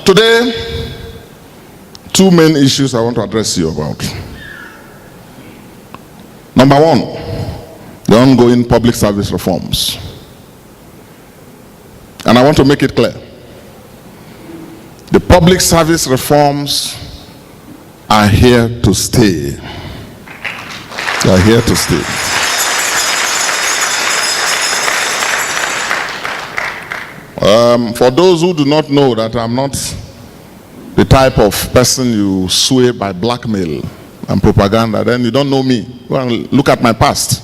Today, two main issues I want to address you about. Number one, the ongoing public service reforms. And I want to make it clear. The public service reforms are here to stay. They are here to stay. For those who do not know that I'm not the type of person you sway by blackmail and propaganda, then you don't know me. Well, look at my past.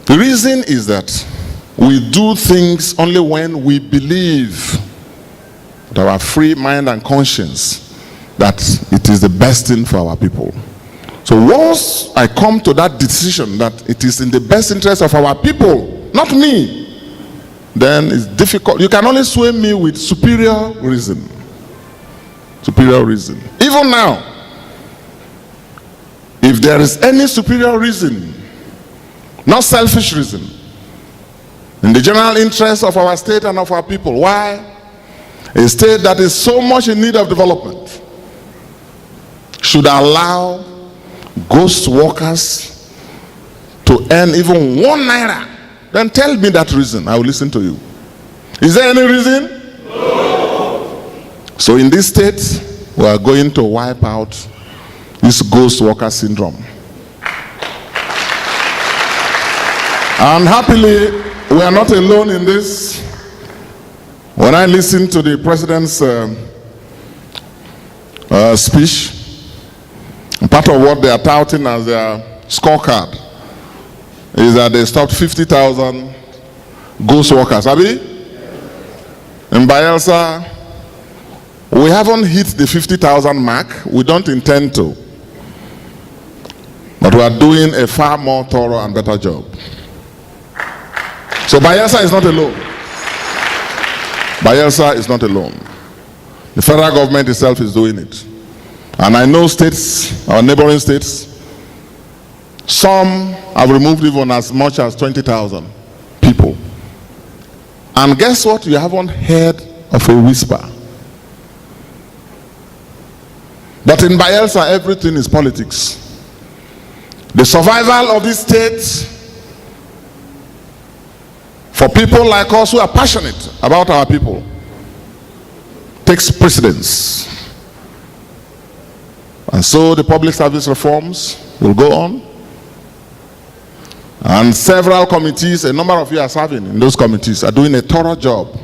The reason is that we do things only when we believe with our free mind and conscience that it is the best thing for our people. So once I come to that decision that it is in the best interest of our people, not me, then it's difficult. You can only sway me with superior reason. Superior reason. Even now, if there is any superior reason, not selfish reason, in the general interest of our state and of our people, why a state that is so much in need of development should allow ghost workers to earn even 1 naira, then tell me that reason. I will listen to you. Is there any reason? No. So in this state, we are going to wipe out this ghost worker syndrome. And happily, we are not alone in this. When I listen to the president's speech, part of what they are touting as their scorecard is that they stopped 50,000 ghost workers. Abi? In Bayelsa, we haven't hit the 50,000 mark. We don't intend to. But we are doing a far more thorough and better job. So Bayelsa is not alone. Bayelsa is not alone. The federal government itself is doing it. And I know states, our neighboring states, some have removed even as much as 20,000 people. And guess what? You haven't heard of a whisper. But in Bayelsa, everything is politics. The survival of this state for people like us who are passionate about our people takes precedence. And so the public service reforms will go on. And several committees, a number of you are serving in those committees, are doing a thorough job.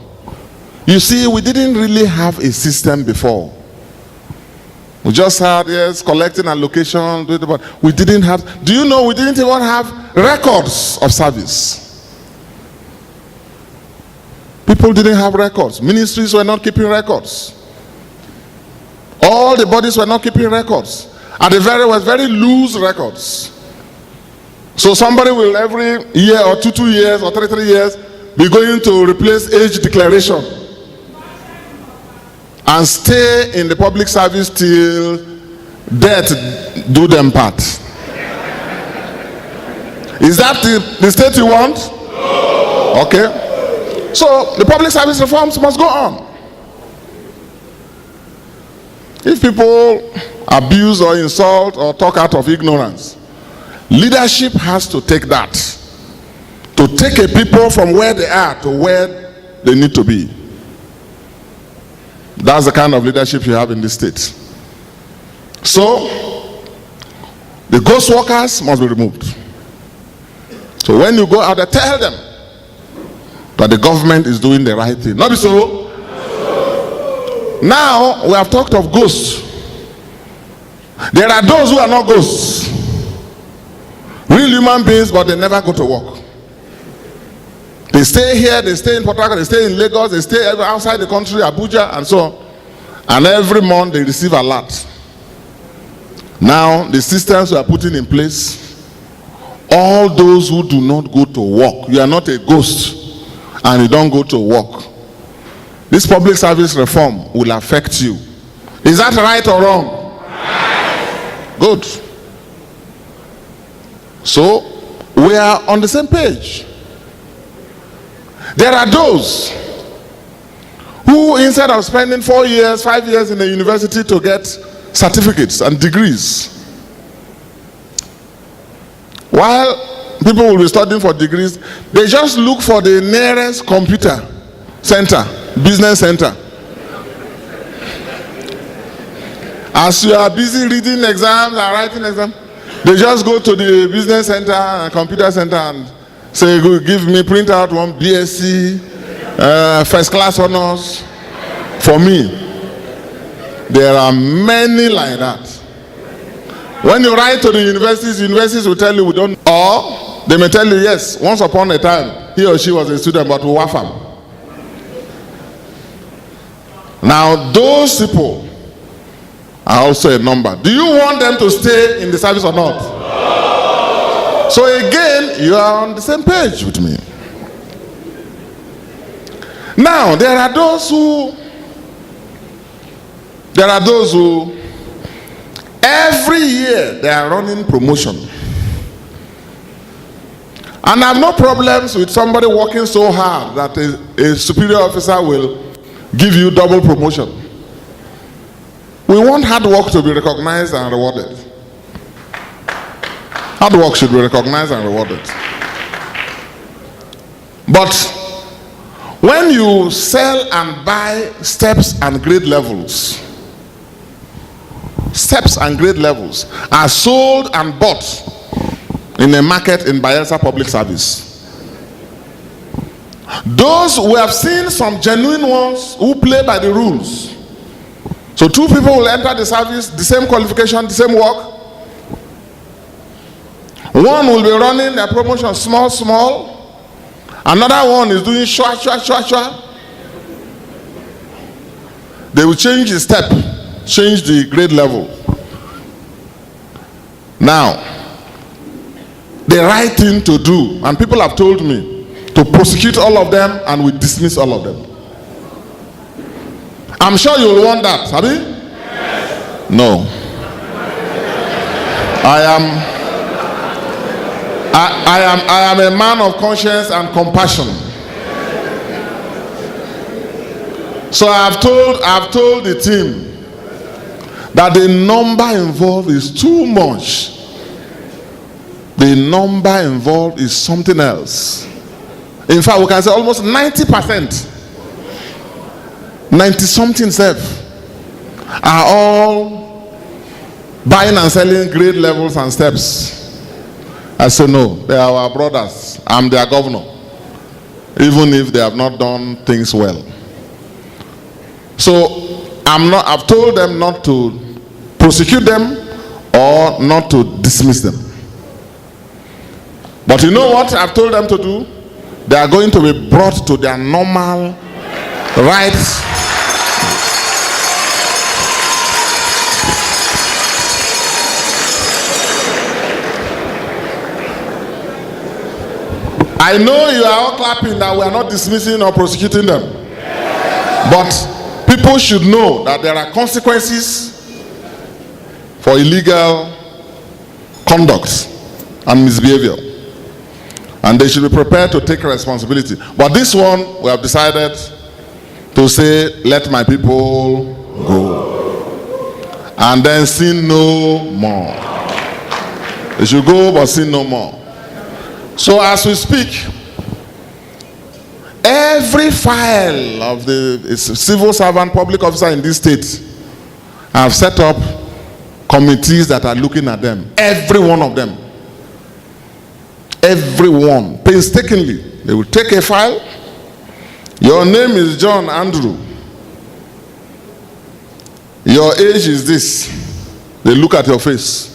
You see, we didn't really have a system before. We just had, yes, collecting allocation, but we didn't have, do you know we didn't even have records of service? People didn't have records. Ministries were not keeping records. All the bodies were not keeping records. And the very loose records. So somebody will every year or 2 years or 3 years be going to replace age declaration and stay in the public service till death do them part. Is that the state you want? Okay. So the public service reforms must go on. If people abuse or insult or talk out of ignorance, leadership has to take that, to take a people from where they are to where they need to be. That's the kind of leadership you have in this state. So, the ghost workers must be removed. So when you go out there, tell them that the government is doing the right thing. Not be so. Now, we have talked of ghosts. There are those who are not ghosts. Real human beings, but they never go to work. They stay here, they stay in Port Harcourt, they stay in Lagos, they stay outside the country, Abuja, and so on. And every month they receive alert. Now, the systems we are putting in place, all those who do not go to work, you are not a ghost, and you don't go to work. This public service reform will affect you. Is that right or wrong? Right. Good. So, we are on the same page. There are those who who instead of spending 4 years, 5 years in the university to get certificates and degrees, while people will be studying for degrees, they just look for the nearest computer center, business center. As you are busy reading exams and writing exams, they just go to the business center and computer center and say, give me, print out one BSc, first class honors for me. There are many like that. When you write to the universities will tell you we don't, or they may tell you, yes, once upon a time, he or she was a student, but we wafam. Now, those people are also a number. Do you want them to stay in the service or not? No. So again, you are on the same page with me. Now, there are those who every year they are running promotion. And I have no problems with somebody working so hard that a superior officer will give you double promotion. We want hard work to be recognized and rewarded. Hard work should be recognized and rewarded. But when you sell and buy steps and grade levels are sold and bought in a market in Bayelsa public service. Those we have seen some genuine ones who play by the rules. So two people will enter the service, the same qualification, the same work. One will be running a promotion small. Another one is doing shwa. They will change the step, change the grade level. Now, the right thing to do, and people have told me, to prosecute all of them and we dismiss all of them. I'm sure you will want that, have you? Yes. No. I am a man of conscience and compassion. So I've told the team that the number involved is too much. The number involved is something else. In fact, we can say almost 90%. 90-something are all buying and selling grade levels and steps. I say no, they are our brothers. I'm their governor, even if they have not done things well. So I've told them not to prosecute them or not to dismiss them. But you know what I've told them to do? They are going to be brought to their normal rights. I know you are all clapping that we are not dismissing or prosecuting them. But people should know that there are consequences for illegal conduct and misbehavior. And they should be prepared to take responsibility. But this one, we have decided to say, let my people go. And then sin no more. They should go, but sin no more. So as we speak, every file of the civil servant, public officer in this state have set up committees that are looking at them. Every one of them. Everyone, painstakingly, they will take a file. Your name is John Andrew. Your age is this. They look at your face.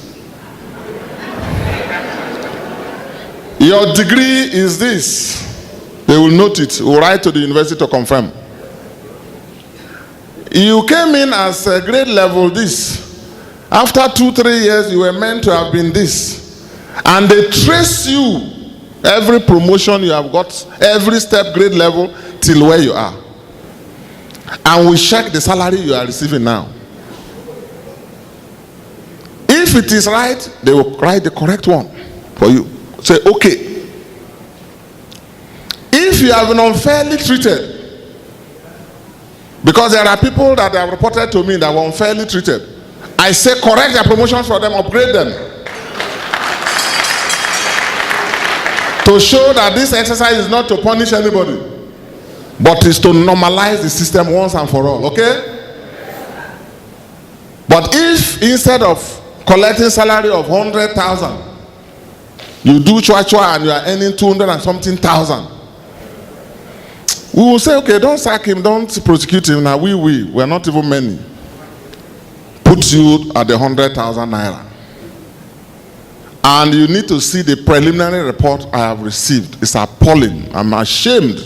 Your degree is this. They will note it. Will write to the university to confirm. You came in as a grade level this. After 2-3 years, you were meant to have been this. And they trace you, every promotion you have got, every step, grade level, till where you are. And we check the salary you are receiving now. If it is right, they will write the correct one for you. Say, okay. If you have been unfairly treated, Because there are people that have reported to me that were unfairly treated. I say correct their promotions for them, upgrade them. To show that this exercise is not to punish anybody, but is to normalize the system once and for all, okay? But if instead of collecting salary of 100,000, you do chua and you are earning 200 and something thousand, we will say, okay, don't sack him, don't prosecute him. Now we're not even many. Put you at the 100,000 naira. And you need to see the preliminary report I have received. It's appalling. I'm ashamed.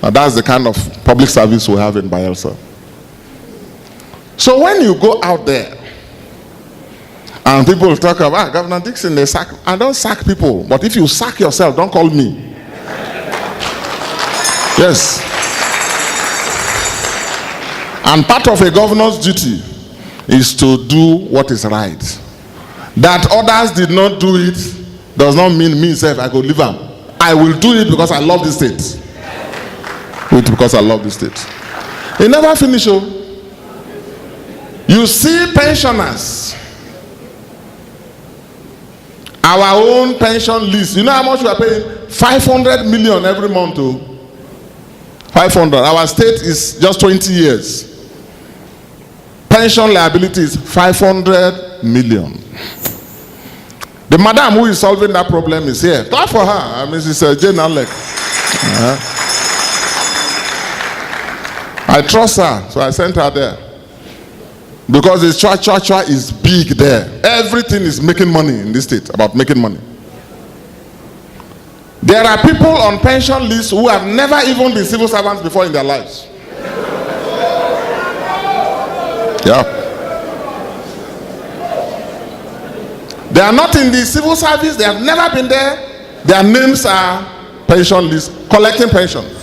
And that's the kind of public service we have in Bayelsa. So when you go out there and people talk about Governor Dickson, they sack. I don't sack people, but if you sack yourself, don't call me. Yes. And part of a governor's duty is to do what is right. That others did not do it does not mean me self I go leave them. I will do it because I love the state. Because I love the state. It never finish. You see pensioners, our own pension list. You know how much we are paying? 500 million every month. 500. Our state is just 20 years. Pension liability is 500 million. The madam who is solving that problem is here. Clap for her, Mrs. Jane Alec. I trust her, so I sent her there. Because the chua is big there. Everything is making money in this state, about making money. There are people on pension lists who have never even been civil servants before in their lives. Yeah. They are not in the civil service, they have never been there. Their names are pension lists, collecting pensions.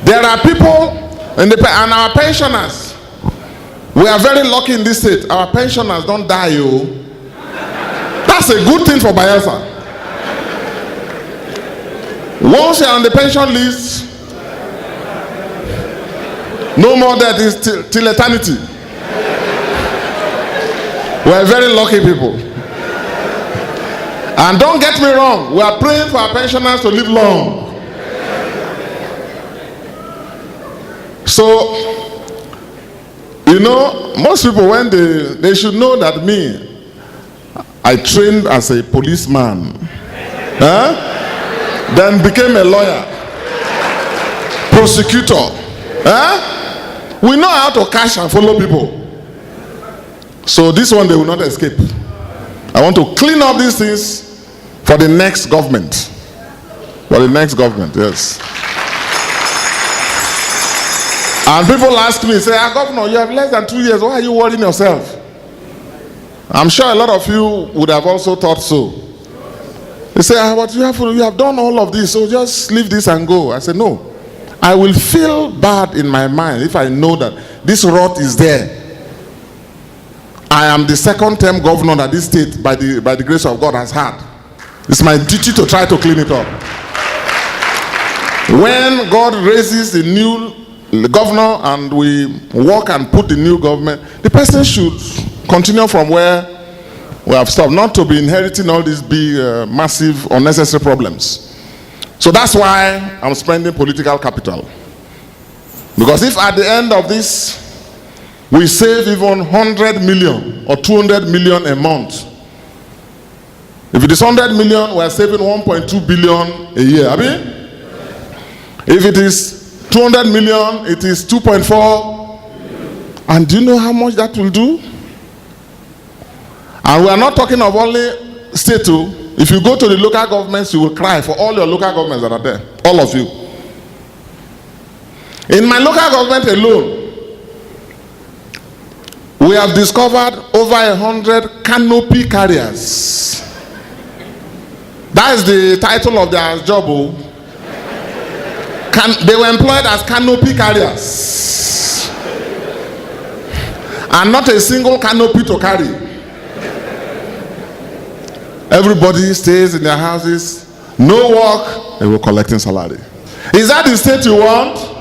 There are people in the and our pensioners. We are very lucky in this state. Our pensioners don't die, you. That's a good thing for Bayelsa. Once you're on the pension list, no more that is till eternity. We're very lucky people. And don't get me wrong, we are praying for our pensioners to live long. So, you know, most people, when they should know that me, I trained as a policeman, then became a lawyer, prosecutor. We know how to catch and follow people. So this one they will not escape. I want to clean up these things for the next government. For the next government, yes. And people ask me, say, Governor, you have less than 2 years. Why are you worrying yourself? I'm sure a lot of you would have also thought so. They say, but you have done all of this, so just leave this and go. I said, no. I will feel bad in my mind if I know that this rot is there. I am the second-term governor that this state, by the grace of God, has had. It's my duty to try to clean it up. When God raises the new governor and we work and put the new government, the person should continue from where we have stopped, not to be inheriting all these big, massive, unnecessary problems. So that's why I'm spending political capital. Because if at the end of this, we save even 100 million or 200 million a month, if it is 100 million, we are saving 1.2 billion a year. If it is 200 million, it is 2.4. And do you know how much that will do? And we are not talking of only state too. If you go to the local governments, you will cry for all your local governments that are there. All of you. In my local government alone, we have discovered over 100 canopy carriers. That is the title of their job. They were employed as canopy carriers. And not a single canopy to carry. Everybody stays in their houses, No work, they will collecting salary. Is that the state you want?